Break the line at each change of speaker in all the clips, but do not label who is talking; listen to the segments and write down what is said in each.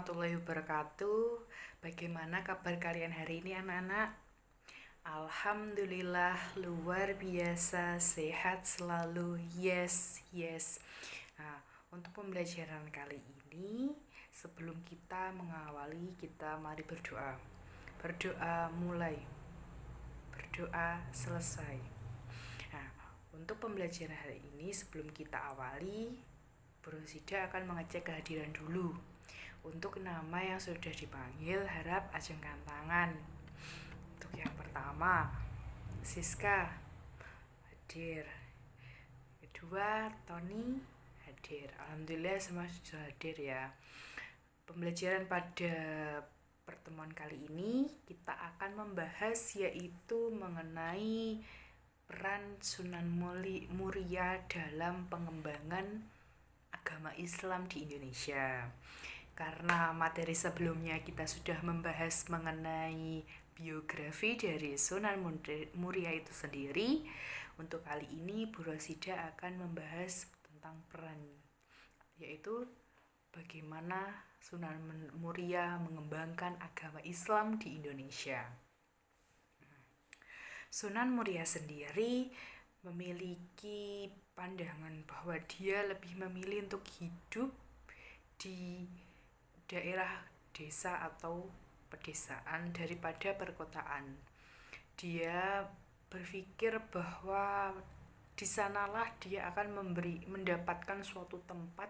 warahmatullahi wabarakatuh. Bagaimana kabar kalian hari ini anak-anak? Alhamdulillah luar biasa, sehat selalu. Yes, yes. Nah, untuk pembelajaran kali ini, sebelum kita mengawali, kita mari berdoa. Berdoa mulai, berdoa selesai. Nah, untuk pembelajaran hari ini, sebelum kita awali, Bu Rosida akan mengecek kehadiran dulu. Untuk nama yang sudah dipanggil, harap ajengkan tangan. Untuk yang pertama, Siska hadir. Kedua, Tony hadir. Alhamdulillah semua sudah hadir ya. Pembelajaran pada pertemuan kali ini kita akan membahas yaitu mengenai peran Sunan Muria dalam pengembangan agama Islam di Indonesia. Karena materi sebelumnya kita sudah membahas mengenai biografi dari Sunan Muria itu sendiri, untuk kali ini Bu Rosida akan membahas tentang peran, yaitu bagaimana Sunan Muria mengembangkan agama Islam di Indonesia. Sunan Muria sendiri memiliki pandangan bahwa dia lebih memilih untuk hidup di daerah desa atau pedesaan daripada perkotaan. Dia berpikir bahwa di sanalah dia akan mendapatkan suatu tempat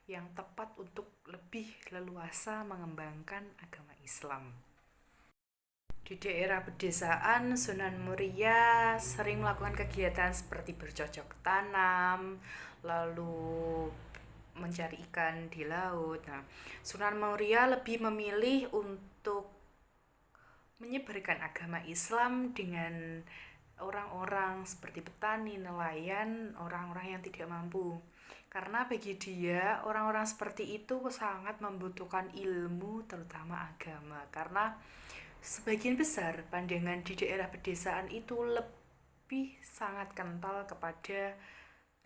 yang tepat untuk lebih leluasa mengembangkan agama Islam. Di daerah pedesaan, Sunan Muria sering melakukan kegiatan seperti bercocok tanam, lalu mencari ikan di laut. Nah, Sunan Muria lebih memilih untuk menyebarkan agama Islam dengan orang-orang seperti petani, nelayan, orang-orang yang tidak mampu. Karena bagi dia, orang-orang seperti itu sangat membutuhkan ilmu, terutama agama. Karena sebagian besar pandangan di daerah pedesaan itu lebih sangat kental kepada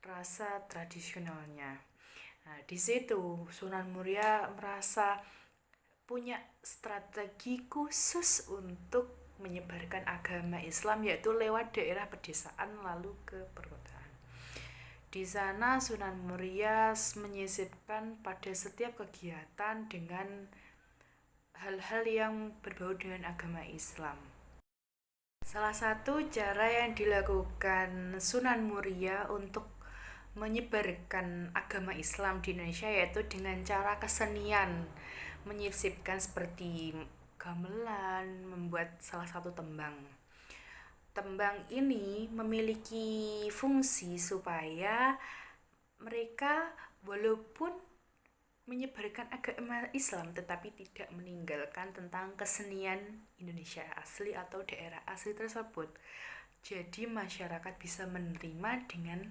rasa tradisionalnya. Nah, di situ Sunan Muria merasa punya strategi khusus untuk menyebarkan agama Islam, yaitu lewat daerah pedesaan lalu ke perkotaan. Di sana Sunan Muria menyisipkan pada setiap kegiatan dengan hal-hal yang berbau dengan agama Islam. Salah satu cara yang dilakukan Sunan Muria untuk menyebarkan agama Islam di Indonesia yaitu dengan cara kesenian, menyisipkan seperti gamelan, membuat salah satu tembang. Tembang ini memiliki fungsi supaya mereka walaupun menyebarkan agama Islam tetapi tidak meninggalkan tentang kesenian Indonesia asli atau daerah asli tersebut. Jadi masyarakat bisa menerima dengan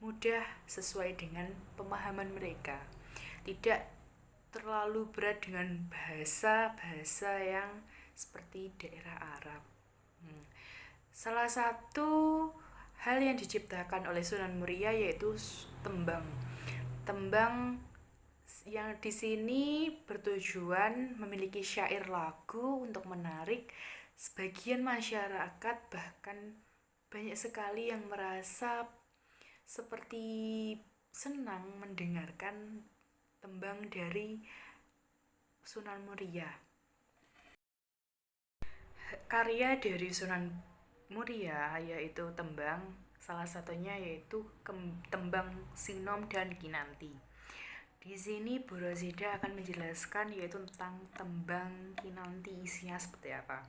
mudah sesuai dengan pemahaman mereka. Tidak terlalu berat dengan bahasa-bahasa yang seperti daerah Arab. Salah satu hal yang diciptakan oleh Sunan Muria yaitu tembang. Tembang yang di sini bertujuan memiliki syair lagu untuk menarik sebagian masyarakat, bahkan banyak sekali yang merasa seperti senang mendengarkan tembang dari Sunan Muria. Karya dari Sunan Muria yaitu tembang, salah satunya yaitu tembang Sinom dan Kinanti. Di sini Bu Rosida akan menjelaskan yaitu tentang tembang Kinanti, isinya seperti apa.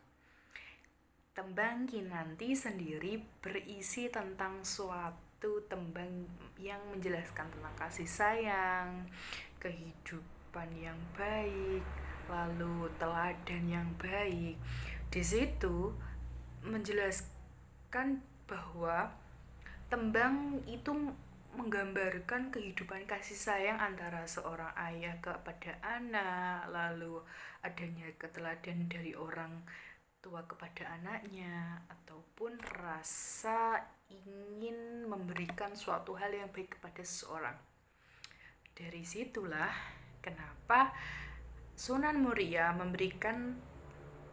Tembang Kinanti sendiri berisi tentang suatu tembang yang menjelaskan tentang kasih sayang, kehidupan yang baik, lalu teladan yang baik. Di situ menjelaskan bahwa tembang itu menggambarkan kehidupan kasih sayang antara seorang ayah kepada anak, lalu adanya keteladan dari orang tua kepada anaknya, ataupun rasa ingin memberikan suatu hal yang baik kepada seseorang. Dari situlah kenapa Sunan Muria memberikan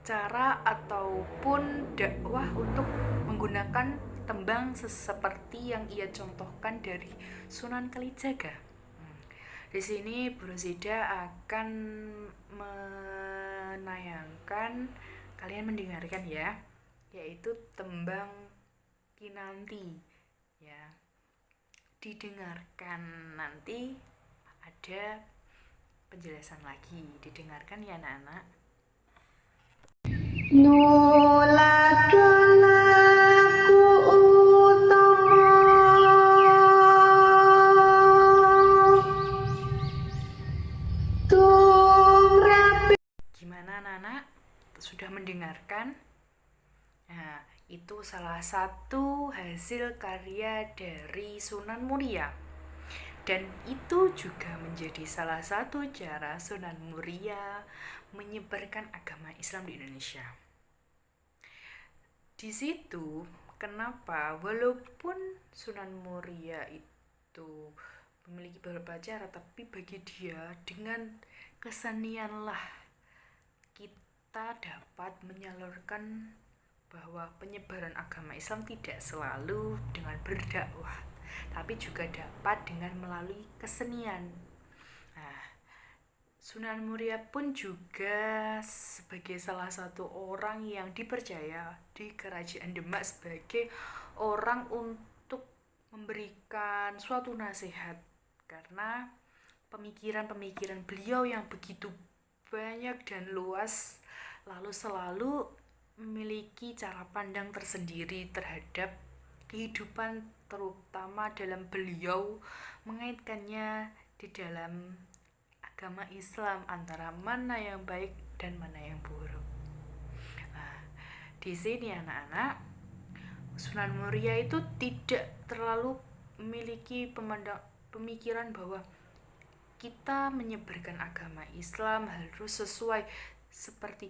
cara ataupun dakwah untuk menggunakan tembang seperti yang ia contohkan dari Sunan Kalijaga. Di sini Bu Rosida akan menayangkan, kalian mendengarkan ya, yaitu tembang Kinanti ya. Didengarkan, nanti ada penjelasan lagi, didengarkan ya anak-anak. Gimana anak-anak? Sudah mendengarkan? Nah, itu salah satu hasil karya dari Sunan Muria. Dan itu juga menjadi salah satu cara Sunan Muria menyebarkan agama Islam di Indonesia. Di situ, kenapa walaupun Sunan Muria itu memiliki beberapa cara, tapi bagi dia dengan kesenianlah kita dapat menyalurkan bahwa penyebaran agama Islam tidak selalu dengan berdakwah, tapi juga dapat dengan melalui kesenian. Nah, Sunan Muria pun juga sebagai salah satu orang yang dipercaya di Kerajaan Demak sebagai orang untuk memberikan suatu nasihat, karena pemikiran-pemikiran beliau yang begitu banyak dan luas, lalu selalu memiliki cara pandang tersendiri terhadap kehidupan, terutama dalam beliau mengaitkannya di dalam agama Islam antara mana yang baik dan mana yang buruk. Nah, di sini anak-anak, Sunan Muria itu tidak terlalu memiliki pemikiran bahwa kita menyebarkan agama Islam harus sesuai seperti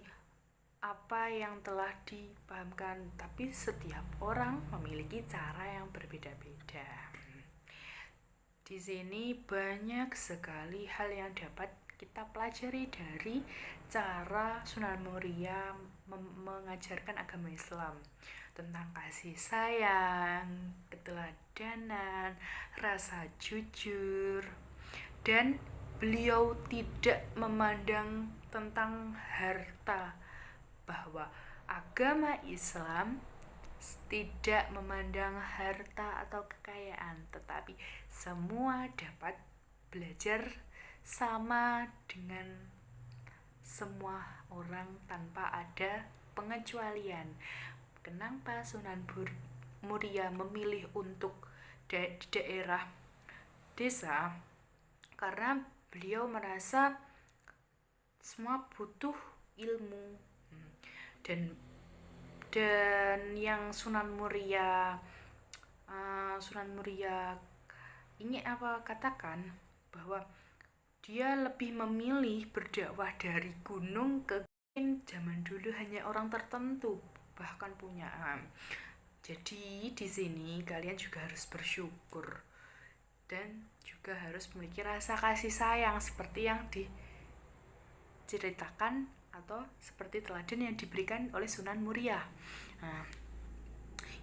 apa yang telah dipahamkan, tapi setiap orang memiliki cara yang berbeda-beda. Di sini banyak sekali hal yang dapat kita pelajari dari cara Sunan Muria mengajarkan agama Islam, tentang kasih sayang, keteladanan, rasa jujur, dan beliau tidak memandang tentang harta, bahwa agama Islam tidak memandang harta atau kekayaan, tetapi semua dapat belajar sama dengan semua orang tanpa ada pengecualian. Kenapa Sunan Muria memilih untuk daerah desa? Karena beliau merasa semua butuh ilmu, dan yang Sunan Muria ini katakan bahwa dia lebih memilih berdakwah dari gunung ke zaman dulu hanya orang tertentu bahkan punya. Jadi di sini kalian juga harus bersyukur dan juga harus memiliki rasa kasih sayang seperti yang diceritakan atau seperti teladan yang diberikan oleh Sunan Muria. Nah,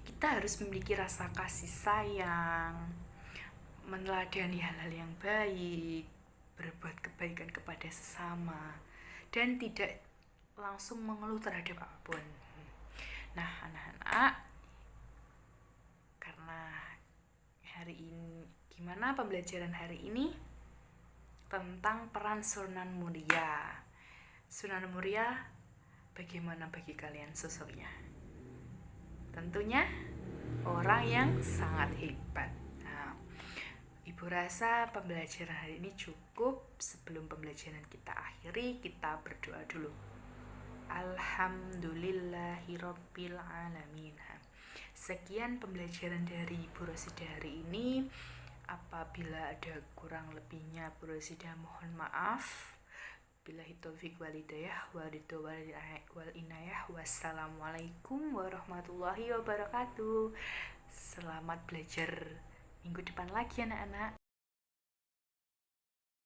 kita harus memiliki rasa kasih sayang, meneladani hal-hal yang baik, berbuat kebaikan kepada sesama, dan tidak langsung mengeluh terhadap apapun. Nah, anak-anak, karena hari ini, gimana pembelajaran hari ini tentang peran Sunan Muria? Sunan Muria bagaimana bagi kalian sosoknya? Tentunya orang yang sangat hebat. Nah, Ibu rasa pembelajaran hari ini cukup. Sebelum pembelajaran kita akhiri, kita berdoa dulu. Alhamdulillahirabbil alamin. Sekian pembelajaran dari Ibu Rosida hari ini. Apabila ada kurang lebihnya, Bu Rosida mohon maaf. Billahi taufiq wal hidayah wal inayah. Wassalamualaikum warahmatullahi wabarakatuh. Selamat belajar minggu depan lagi anak-anak.